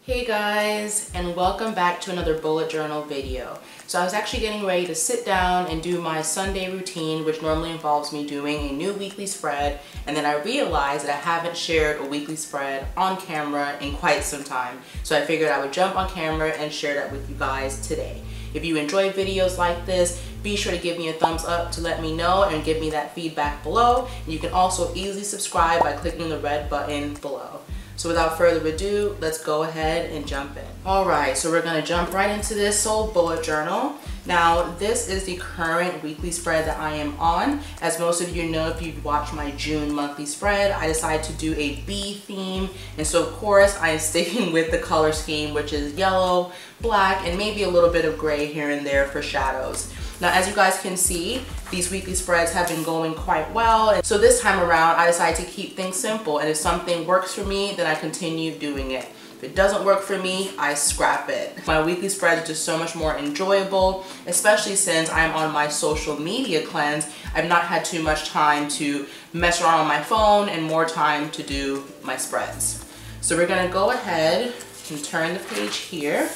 Hey guys, and welcome back to another bullet journal video. So I was actually getting ready to sit down and do my Sunday routine, which normally involves me doing a new weekly spread, and then I realized that I haven't shared a weekly spread on camera in quite some time. So I figured I would jump on camera and share that with you guys today. If you enjoy videos like this, be sure to give me a thumbs up to let me know and give me that feedback below. And you can also easily subscribe by clicking the red button below. So without further ado, let's go ahead and jump in. All right, so we're gonna jump right into this soul bullet journal. Now, this is the current weekly spread that I am on. As most of you know, if you've watched my June monthly spread, I decided to do a bee theme. And so of course, I am sticking with the color scheme, which is yellow, black, and maybe a little bit of gray here and there for shadows. Now, as you guys can see, these weekly spreads have been going quite well. And so this time around, I decided to keep things simple. And if something works for me, then I continue doing it. If it doesn't work for me, I scrap it. My weekly spreads are just so much more enjoyable, especially since I'm on my social media cleanse. I've not had too much time to mess around on my phone and more time to do my spreads. So we're gonna go ahead and turn the page here.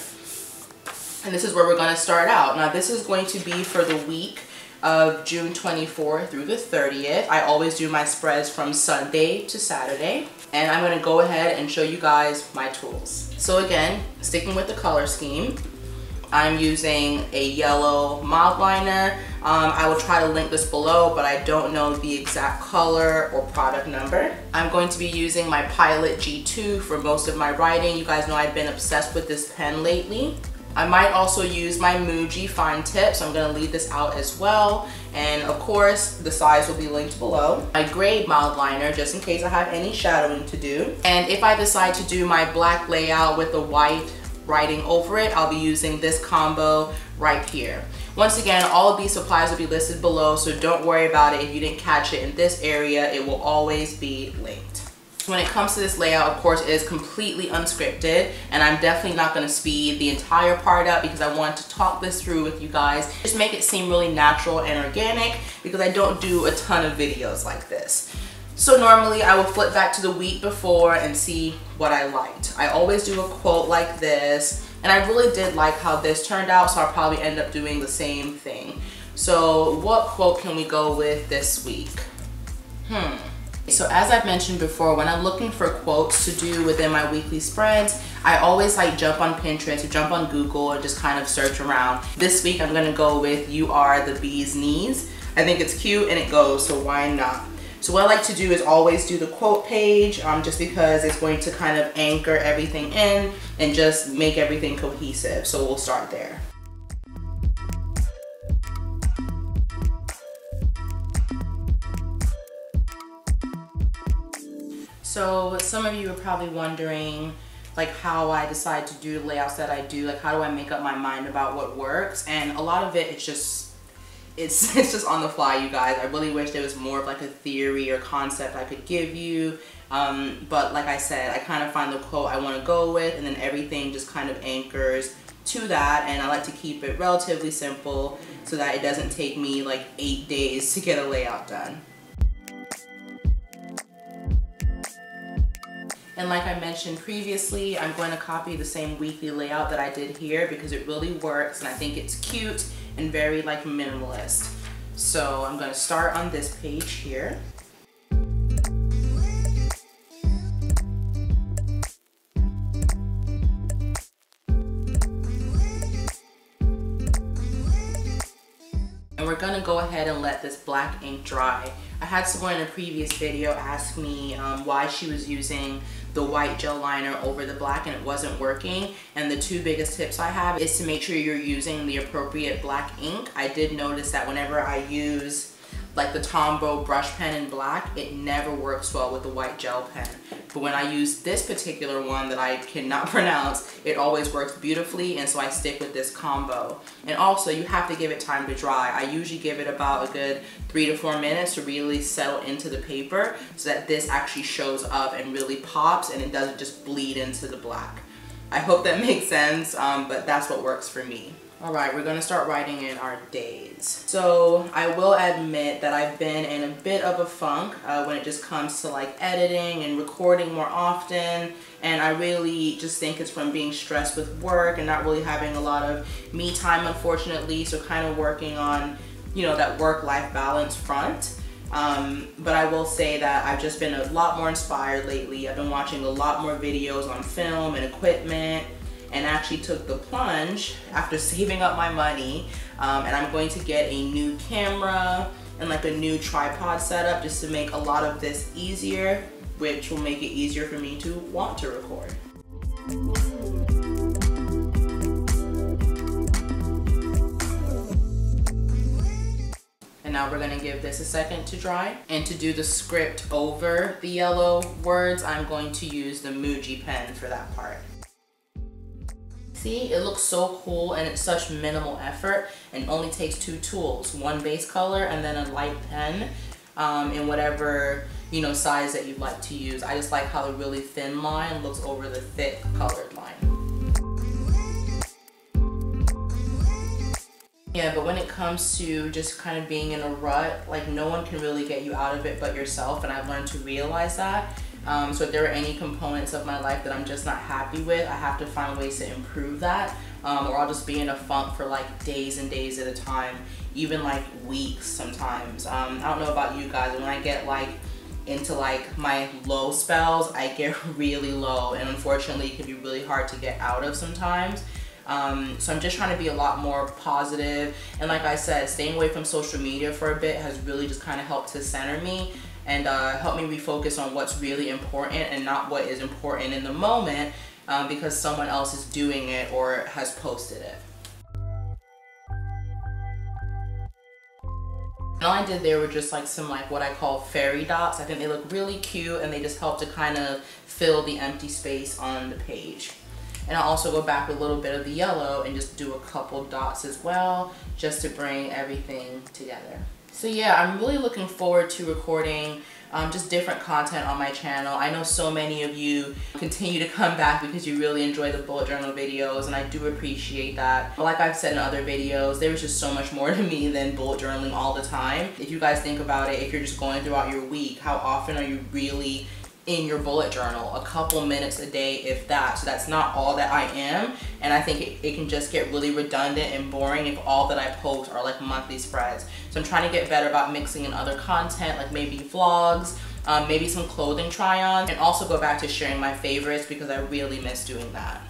And this is where we're going to start out. Now this is going to be for the week of June 24th through the 30th. I always do my spreads from Sunday to Saturday. And I'm going to go ahead and show you guys my tools. So again, sticking with the color scheme, I'm using a yellow mild liner. I will try to link this below, but I don't know the exact color or product number. I'm going to be using my Pilot G2 for most of my writing. You guys know I've been obsessed with this pen lately. I might also use my Muji fine tip, so I'm going to leave this out as well. And of course, the size will be linked below. My gray mild liner, just in case I have any shadowing to do. And if I decide to do my black layout with the white writing over it, I'll be using this combo right here. Once again, all of these supplies will be listed below, so don't worry about it if you didn't catch it in this area. It will always be linked. When it comes to this layout, of course, it is completely unscripted, and I'm definitely not going to speed the entire part up because I want to talk this through with you guys. Just make it seem really natural and organic because I don't do a ton of videos like this. So normally I will flip back to the week before and see what I liked. I always do a quote like this, and I really did like how this turned out, so I'll probably end up doing the same thing. So what quote can we go with this week? So as I've mentioned before, when I'm looking for quotes to do within my weekly spreads, I always like jump on Pinterest or jump on Google and just kind of search around. This week I'm gonna go with "You are the bee's knees." I think it's cute and it goes, so why not? So what I like to do is always do the quote page, just because it's going to kind of anchor everything in and just make everything cohesive. So we'll start there. So some of you are probably wondering like how I decide to do the layouts that I do, like how do I make up my mind about what works, and a lot of it it's just on the fly, you guys. I really wish there was more of like a theory or concept I could give you, but like I said, I kind of find the quote I want to go with and then everything just kind of anchors to that, and I like to keep it relatively simple so that it doesn't take me like 8 days to get a layout done. And like I mentioned previously, I'm going to copy the same weekly layout that I did here because it really works and I think it's cute and very like minimalist. So I'm going to start on this page here. And we're gonna go ahead and let this black ink dry. I had someone in a previous video ask me why she was using the white gel liner over the black and it wasn't working. And the two biggest tips I have is to make sure you're using the appropriate black ink. I did notice that whenever I use like the Tombow brush pen in black, it never works well with the white gel pen. But when I use this particular one that I cannot pronounce, it always works beautifully, and so I stick with this combo. And also, you have to give it time to dry. I usually give it about a good 3 to 4 minutes to really settle into the paper so that this actually shows up and really pops and it doesn't just bleed into the black. I hope that makes sense, but that's what works for me. All right, we're gonna start writing in our days. So I will admit that I've been in a bit of a funk when it just comes to like editing and recording more often. And I really just think it's from being stressed with work and not really having a lot of me time, unfortunately. So kind of working on, you know, that work-life balance front. But I will say that I've just been a lot more inspired lately. I've been watching a lot more videos on film and equipment, and actually took the plunge after saving up my money, and I'm going to get a new camera and like a new tripod setup just to make a lot of this easier, which will make it easier for me to want to record. And now we're gonna give this a second to dry. And to do the script over the yellow words, I'm going to use the Muji pen for that part. See, it looks so cool and it's such minimal effort and only takes 2 tools, one base color and then a light pen in whatever, you know, size that you'd like to use. I just like how the really thin line looks over the thick colored line. Yeah, but when it comes to just kind of being in a rut, like no one can really get you out of it but yourself, and I've learned to realize that. So if there are any components of my life that I'm just not happy with, I have to find ways to improve that, or I'll just be in a funk for like days and days at a time, even like weeks sometimes. I don't know about you guys, when I get like into like my low spells, I get really low, and unfortunately it can be really hard to get out of sometimes. So I'm just trying to be a lot more positive, and like I said, staying away from social media for a bit has really just kind of helped to center me and help me refocus on what's really important and not what is important in the moment because someone else is doing it or has posted it. And all I did there were just like some like what I call fairy dots. I think they look really cute and they just help to kind of fill the empty space on the page. And I'll also go back with a little bit of the yellow and just do a couple dots as well, just to bring everything together. So yeah, I'm really looking forward to recording just different content on my channel. I know so many of you continue to come back because you really enjoy the bullet journal videos, and I do appreciate that. But like I've said in other videos, there was just so much more to me than bullet journaling all the time. If you guys think about it, if you're just going throughout your week, how often are you really in your bullet journal? A couple minutes a day, if that. So that's not all that I am, and I think it can just get really redundant and boring if all that I post are like monthly spreads. So I'm trying to get better about mixing in other content, like maybe vlogs, maybe some clothing try-ons, and also go back to sharing my favorites because I really miss doing that.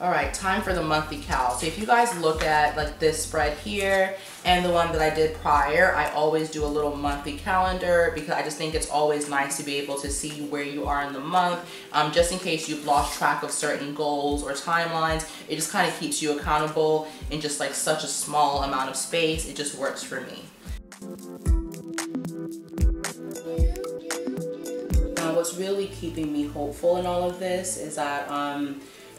All right, time for the monthly cal. So if you guys look at like this spread here and the one that I did prior, I always do a little monthly calendar because I just think it's always nice to be able to see where you are in the month, just in case you've lost track of certain goals or timelines. It just kind of keeps you accountable in just like such a small amount of space. It just works for me. What's really keeping me hopeful in all of this is that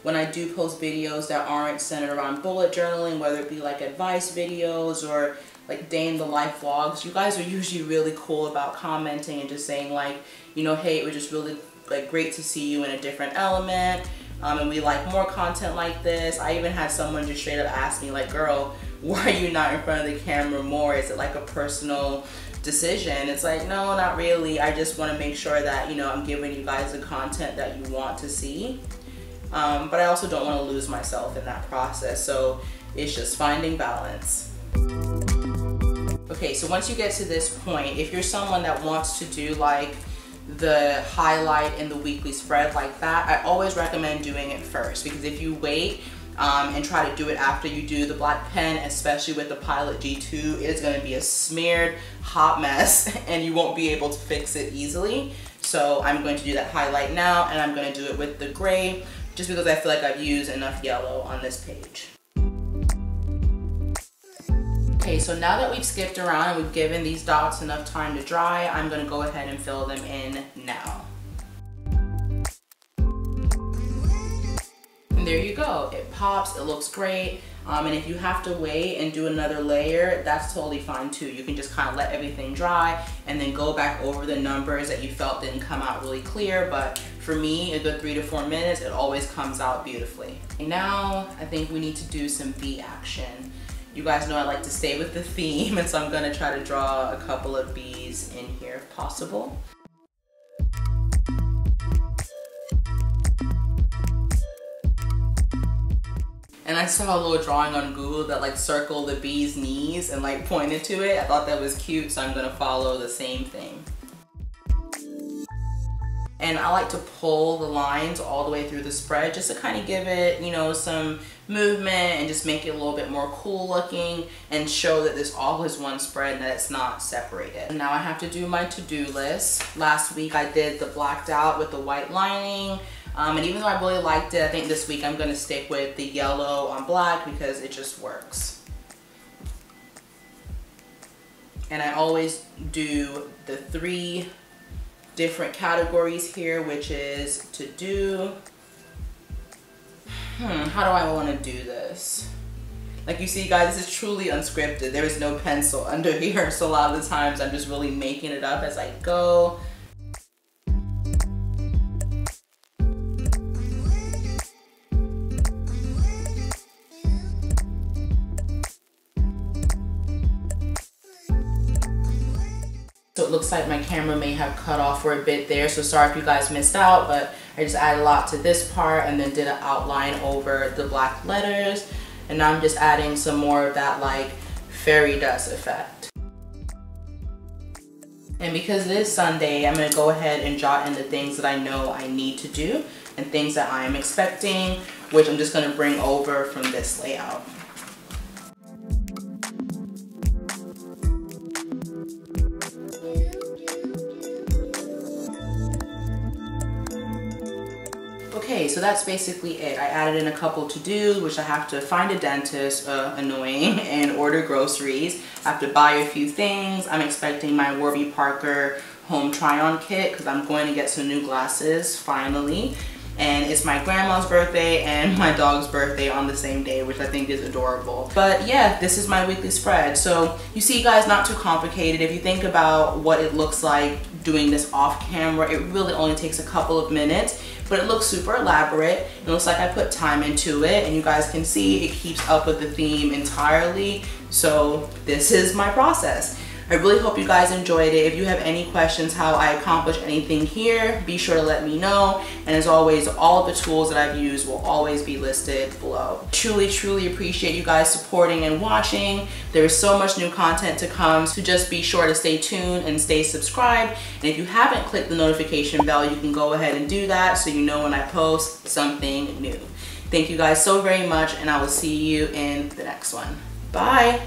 when I do post videos that aren't centered around bullet journaling, whether it be like advice videos or like day in the life vlogs, you guys are usually really cool about commenting and just saying like, you know, hey, it was just really like great to see you in a different element, and we like more content like this. I even had someone just straight up ask me like, girl, why are you not in front of the camera more? Is it like a personal decision? It's like, no, not really. I just want to make sure that, you know, I'm giving you guys the content that you want to see. But I also don't want to lose myself in that process. So it's just finding balance. Okay, so once you get to this point, if you're someone that wants to do like the highlight in the weekly spread like that, I always recommend doing it first, because if you wait and try to do it after you do the black pen, especially with the Pilot G2, it's going to be a smeared hot mess and you won't be able to fix it easily. So I'm going to do that highlight now, and I'm going to do it with the gray just because I feel like I've used enough yellow on this page. Okay, so now that we've skipped around and we've given these dots enough time to dry, I'm going to go ahead and fill them in now. And there you go. It pops, it looks great. And if you have to wait and do another layer, that's totally fine too. You can just kind of let everything dry and then go back over the numbers that you felt didn't come out really clear. But for me, a good 3 to 4 minutes, it always comes out beautifully. And now I think we need to do some bee action. You guys know I like to stay with the theme, and so I'm gonna try to draw a couple of bees in here if possible. And I saw a little drawing on Google that like circled the bee's knees and like pointed to it. I thought that was cute, so I'm gonna follow the same thing. And I like to pull the lines all the way through the spread just to kind of give it, you know, some movement and just make it a little bit more cool looking and show that this all is one spread and that it's not separated. Now I have to do my to-do list. Last week I did the blacked out with the white lining. And even though I really liked it, I think this week I'm gonna stick with the yellow on black because it just works. And I always do the 3 different categories here, which is to do. How do I want to do this? Like you see guys, this is truly unscripted. There is no pencil under here, so a lot of the times I'm just really making it up as I go. So it looks like my camera may have cut off for a bit there, so sorry if you guys missed out, but I just added a lot to this part and then did an outline over the black letters. And now I'm just adding some more of that like fairy dust effect. And because it is Sunday, I'm gonna go ahead and jot in the things that I know I need to do and things that I am expecting, which I'm just gonna bring over from this layout. Okay, so that's basically it. I added in a couple to-dos, which I have to find a dentist, annoying, and order groceries. I have to buy a few things. I'm expecting my Warby Parker home try-on kit because I'm going to get some new glasses, finally. And it's my grandma's birthday and my dog's birthday on the same day, which I think is adorable. But yeah, this is my weekly spread. So you see guys, not too complicated. If you think about what it looks like doing this off camera, it really only takes a couple of minutes, but it looks super elaborate. It looks like I put time into it, and you guys can see it keeps up with the theme entirely. So this is my process. I really hope you guys enjoyed it. If you have any questions how I accomplish anything here, be sure to let me know. And as always, all of the tools that I've used will always be listed below. Truly, truly appreciate you guys supporting and watching. There is so much new content to come, so just be sure to stay tuned and stay subscribed. And if you haven't clicked the notification bell, you can go ahead and do that so you know when I post something new. Thank you guys so very much, and I will see you in the next one. Bye.